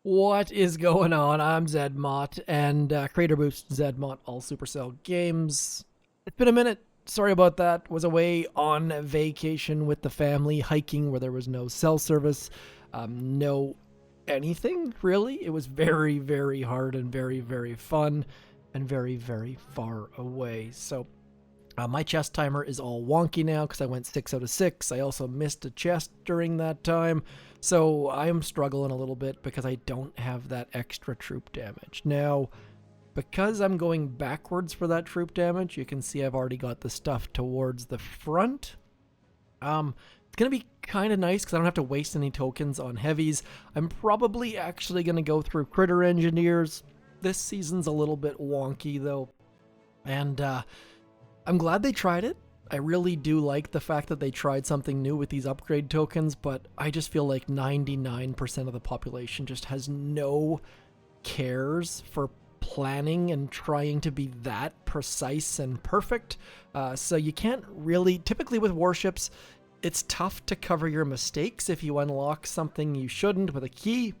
What is going on? I'm zmoT, and Creator Boost zmoT, all Supercell games. It's been a minute. Sorry about that. Was away on vacation with the family, hiking where there was no cell service, no anything really. It was very, very hard and very, very fun and very, very far away. So my chest timer is all wonky now because I went 6 out of 6. I also missed a chest during that time. So I am struggling a little bit because I don't have that extra troop damage. Now, because I'm going backwards for that troop damage, you can see I've already got the stuff towards the front. It's going to be kind of nice because I don't have to waste any tokens on heavies. I'm probably actually going to go through critter engineers. This season's a little bit wonky though. And I'm glad they tried it. I really do like the fact that they tried something new with these upgrade tokens, but I just feel like 99% of the population just has no cares for planning and trying to be that precise and perfect. So you can't really, typically with warships, it's tough to cover your mistakes if you unlock something you shouldn't with a key.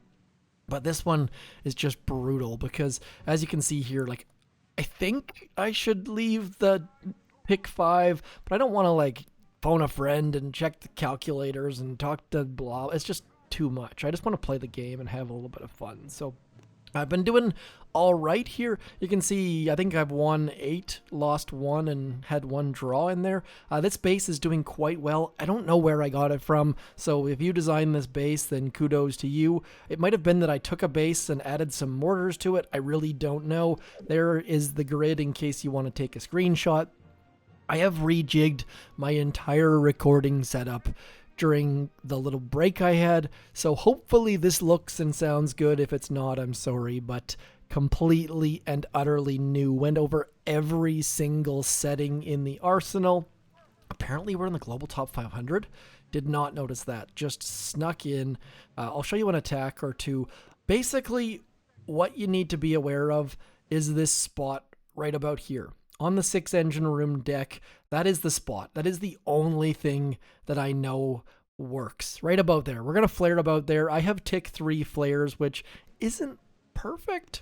But this one is just brutal because, as you can see here, like, I think I should leave the pick 5, but I don't want to like phone a friend and check the calculators and talk to blah. It's just too much. I just want to play the game and have a little bit of fun. So I've been doing all right here. You can see I think I've won 8, lost 1, and had 1 draw in there. This base is doing quite well. I don't know where I got it from, so if you designed this base, then kudos to you. It might have been that I took a base and added some mortars to it. I really don't know. There is the grid in case you want to take a screenshot. I have rejigged my entire recording setup during the little break I had, so hopefully this looks and sounds good. If it's not, I'm sorry, but completely and utterly new. Went over every single setting in the arsenal. Apparently we're in the global top 500. Did not notice that. Just snuck in. I'll show you an attack or two. Basically, what you need to be aware of is this spot right about here. On the 6 engine room deck, that is the spot. That is the only thing that I know works. Right about there. We're going to flare about there. I have tick 3 flares, which isn't perfect,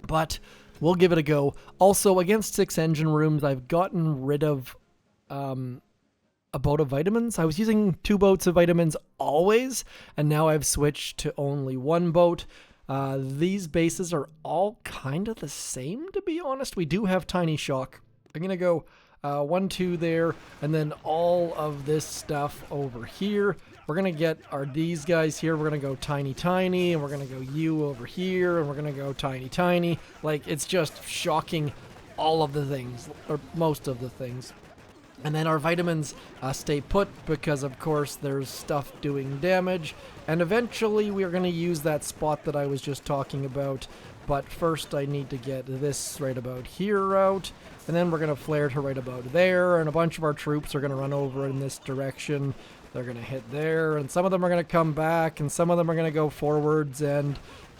but we'll give it a go. Also, against 6 engine rooms, I've gotten rid of a boat of vitamins. I was using 2 boats of vitamins always, and now I've switched to only 1 boat. These bases are all kind of the same, to be honest. We do have tiny shock. I'm going to go 1, 2 there, and then all of this stuff over here. We're going to get these guys here. We're going to go tiny, tiny, and we're going to go you over here, and we're going to go tiny, tiny. Like, it's just shocking all of the things, or most of the things. And then our vitamins stay put because, of course, there's stuff doing damage. And eventually we are going to use that spot that I was just talking about. But first I need to get this right about here out. And then we're going to flare to right about there. And a bunch of our troops are going to run over in this direction. They're going to hit there. And some of them are going to come back. And some of them are going to go forwards. And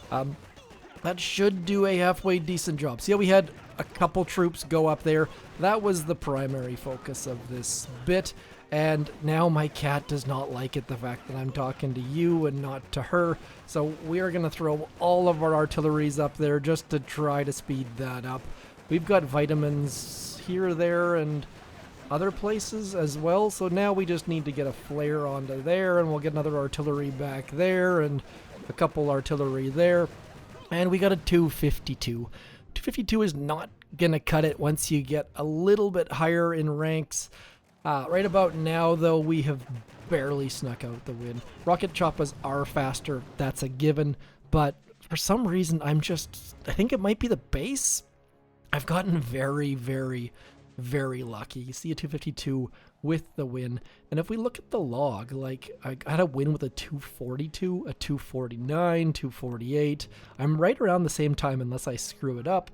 that should do a halfway decent job. See how we had a couple troops go up there? That was the primary focus of this bit, and now my cat does not like it, the fact that I'm talking to you and not to her, so we are going to throw all of our artilleries up there just to try to speed that up. We've got vitamins here, there, and other places as well, so now we just need to get a flare onto there, and we'll get another artillery back there, and a couple artillery there. And we got a 252. 252 is not going to cut it once you get a little bit higher in ranks. Right about now, though, we have barely snuck out the win. Rocket choppas are faster. That's a given. But for some reason, I think it might be the base. I've gotten very, very, very lucky. You see a 252 with the win. And if we look at the log, like, I had a win with a 242, a 249, 248. I'm right around the same time unless I screw it up.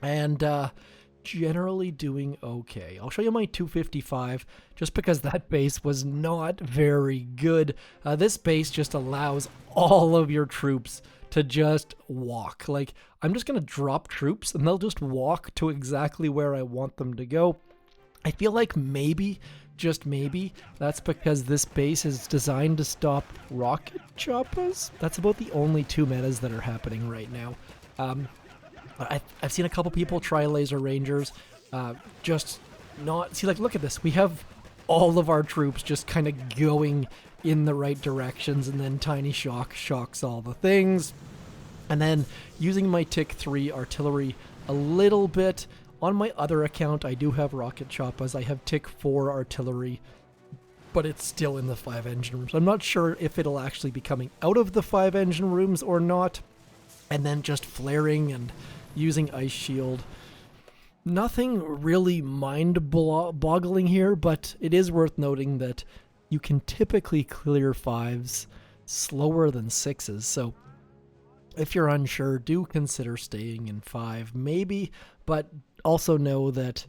And generally doing okay. I'll show you my 255 just because that base was not very good. This base just allows all of your troops to just walk. Like, I'm just going to drop troops and they'll just walk to exactly where I want them to go. I feel like maybe, just maybe, that's because this base is designed to stop rocket choppas. That's about the only two metas that are happening right now. I've seen a couple people try laser rangers, just not see, like, look at this. We have all of our troops just kind of going in the right directions, and then Tiny Shock shocks all the things. And then using my Tick 3 artillery a little bit. On my other account, I do have rocket choppas. I have Tick 4 artillery, but it's still in the 5 engine rooms. I'm not sure if it'll actually be coming out of the 5 engine rooms or not. And then just flaring and using Ice Shield. Nothing really mind-boggling here, but it is worth noting that you can typically clear 5s slower than 6s, so if you're unsure, do consider staying in 5, maybe, but also know that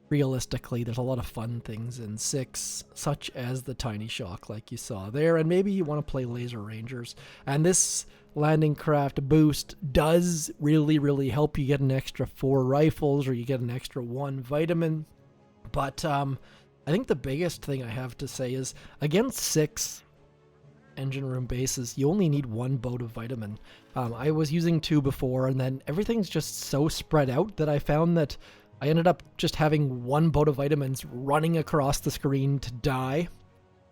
realistically there's a lot of fun things in 6, such as the Tiny Shock like you saw there, and maybe you want to play Laser Rangers. And this landing craft boost does really help you get an extra 4 rifles, or you get an extra 1 vitamin. But I think the biggest thing I have to say is, against 6 engine room bases, you only need 1 boat of vitamin. I was using 2 before, and then everything's just so spread out that I found that I ended up just having 1 boat of vitamins running across the screen to die.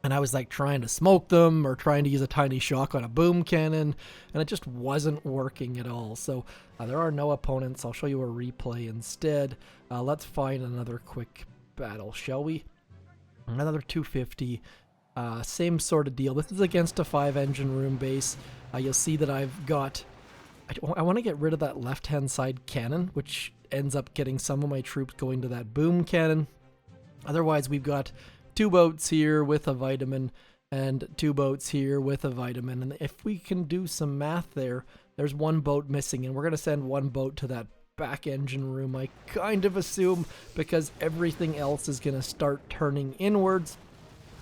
And I was like trying to smoke them or trying to use a Tiny Shock on a boom cannon, and it just wasn't working at all. So there are no opponents. I'll show you a replay instead. Let's find another quick battle, shall we? Another 250. Same sort of deal. This is against a 5 engine room base. You'll see that I've got... I want to get rid of that left-hand side cannon, which ends up getting some of my troops going to that boom cannon. Otherwise, we've got 2 boats here with a vitamin and 2 boats here with a vitamin. And if we can do some math there, there's 1 boat missing, and we're going to send 1 boat to that back engine room, I kind of assume, because everything else is going to start turning inwards.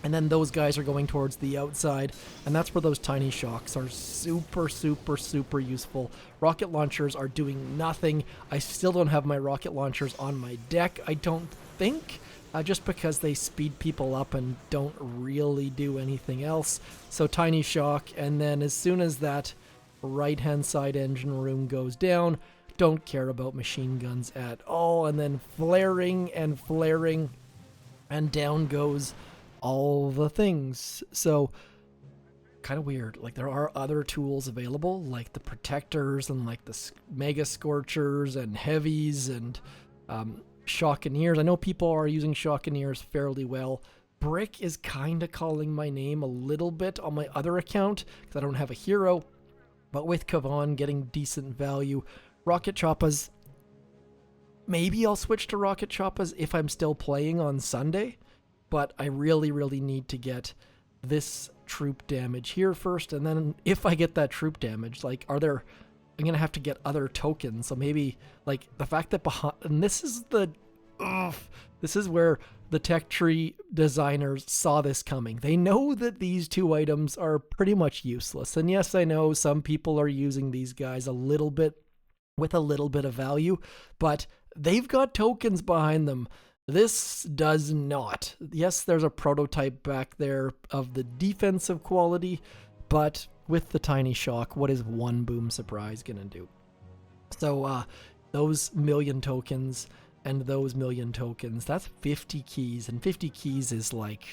And then those guys are going towards the outside, and that's where those Tiny Shocks are super useful. Rocket launchers are doing nothing. I still don't have my rocket launchers on my deck, I don't think, just because they speed people up and don't really do anything else. So Tiny Shock, and then as soon as that right-hand side engine room goes down, don't care about machine guns at all, and then flaring, and down goes all the things. So kind of weird. Like, there are other tools available, like the protectors and like the mega scorchers and heavies and shockeneers. I know people are using shockeneers fairly well. Brick is kind of calling my name a little bit on my other account because I don't have a hero, but with Kavan getting decent value, rocket choppas, maybe I'll switch to rocket choppas if I'm still playing on Sunday. But I really need to get this troop damage here first, and then if I get that troop damage, like, I'm gonna have to get other tokens. So maybe, like, the fact that behind, and this is where the tech tree designers saw this coming. They know that these 2 items are pretty much useless. And yes, I know some people are using these guys a little bit with a little bit of value, but they've got tokens behind them. This does not. Yes, there's a prototype back there of the defensive quality, but with the Tiny Shock, what is 1 boom surprise gonna do? So those million tokens and those million tokens, that's 50 keys, and 50 keys is like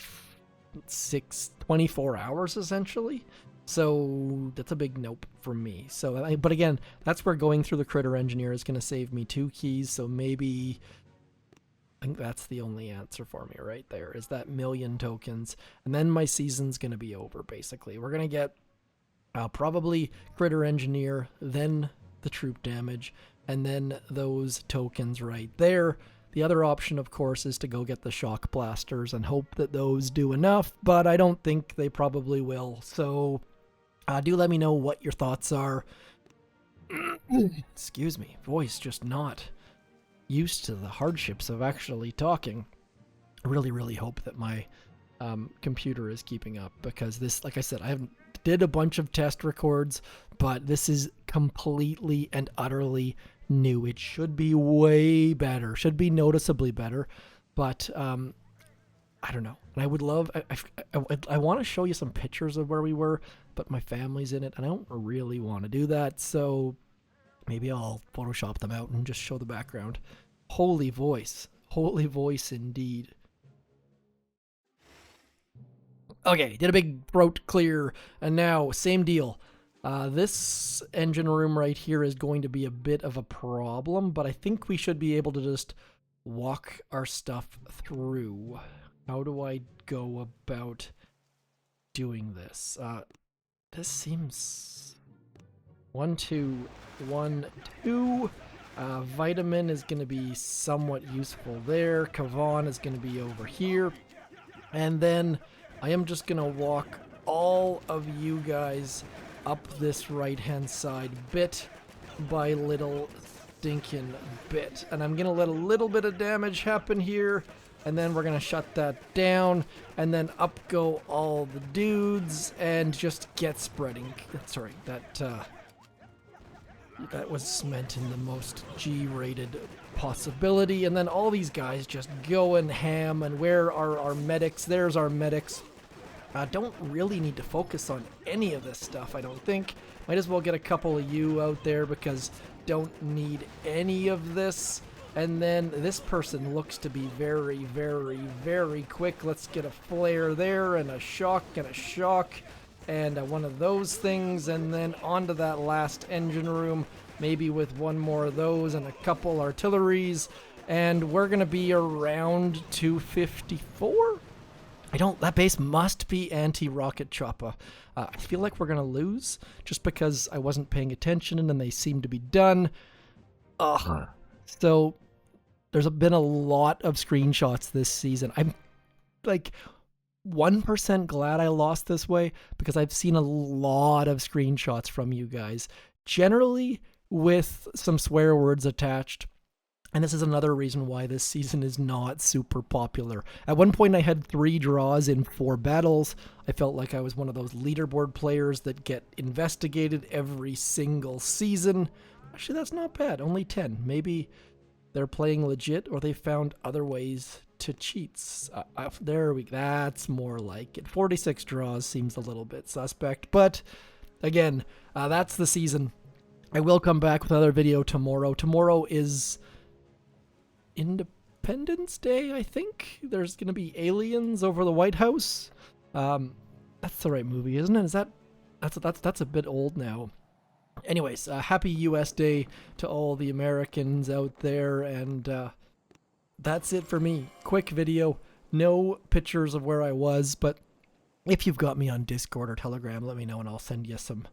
24 hours essentially. So that's a big nope from me. So, but again, that's where going through the Critter Engineer is gonna save me 2 keys, so maybe... I think that's the only answer for me right there, is that million tokens, and then my season's going to be over, basically. We're going to get probably Critter Engineer, then the troop damage, and then those tokens right there. The other option, of course, is to go get the Shock Blasters and hope that those do enough, but I don't think they probably will. So do let me know what your thoughts are. Excuse me, voice just not used to the hardships of actually talking. I really hope that my computer is keeping up, because this, like I said, I did a bunch of test records, but this is completely and utterly new. It should be way better, should be noticeably better, but I don't know. And I would love, I want to show you some pictures of where we were, but my family's in it, and I don't really want to do that, so maybe I'll Photoshop them out and just show the background. Holy voice indeed. Okay, did a big throat clear, and now, same deal. This engine room right here is going to be a bit of a problem, but I think we should be able to just walk our stuff through. How do I go about doing this? This seems... 1, 2, 1, 2. Vitamin is going to be somewhat useful there. Kavan is going to be over here. And then I am just going to walk all of you guys up this right-hand side bit by little stinking bit. And I'm going to let a little bit of damage happen here. And then we're going to shut that down. And then up go all the dudes and just get spreading. Sorry, that was meant in the most G-rated possibility. And then all these guys just going ham. And where are our medics? There's our medics. Don't really need to focus on any of this stuff, I don't think. Might as well get a couple of you out there because don't need any of this. And then this person looks to be very, very, very quick. Let's get a flare there and a shock and one of those things. And then onto that last engine room, maybe with one more of those and a couple artilleries. And we're going to be around 254. That base must be anti-rocket chopper. I feel like we're going to lose just because I wasn't paying attention and they seem to be done. So there's been a lot of screenshots this season. I'm like 1% glad I lost this way because I've seen a lot of screenshots from you guys, generally with some swear words attached. And this is another reason why this season is not super popular. At one point I had 3 draws in 4 battles. I felt like I was one of those leaderboard players that get investigated every single season. Actually, that's not bad. Only 10. Maybe they're playing legit or they found other ways to cheat. That's more like it. 46 draws seems a little bit suspect. But again, that's the season. I will come back with another video tomorrow. Tomorrow is Independence Day, I think. There's going to be aliens over the White House. That's the right movie, isn't it? That's a bit old now. Anyways, happy US Day to all the Americans out there, and that's it for me. Quick video, no pictures of where I was, but if you've got me on Discord or Telegram, let me know and I'll send you some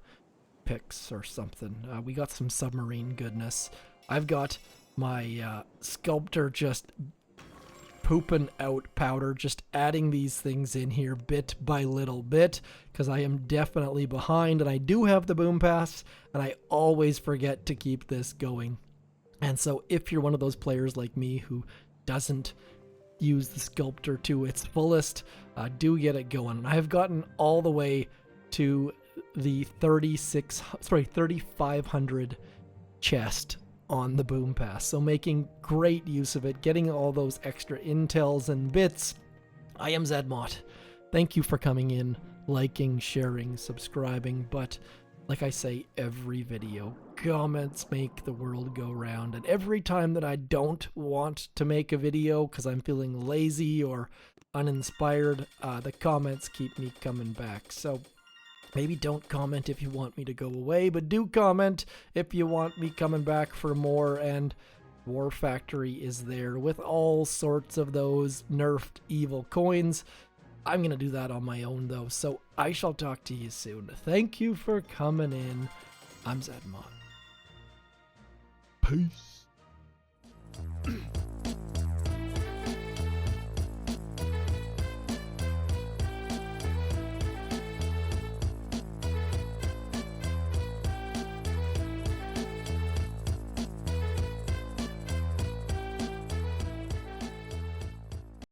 pics or something. We got some submarine goodness. I've got my sculptor just pooping out powder, just adding these things in here bit by little bit, because I am definitely behind, and I do have the boom pass, and I always forget to keep this going. And so if you're one of those players like me who doesn't use the sculptor to its fullest, do get it going. And I've gotten all the way to the 3,500 chest on the boom pass, so making great use of it, getting all those extra intels and bits. I am zmoT. Thank you for coming in, liking, sharing, subscribing, but like I say every video, comments make the world go round, and every time that I don't want to make a video because I'm feeling lazy or uninspired, the comments keep me coming back. So maybe don't comment if you want me to go away, but do comment if you want me coming back for more. And War Factory is there with all sorts of those nerfed evil coins. I'm going to do that on my own though, so I shall talk to you soon. Thank you for coming in. I'm zmoT. Peace.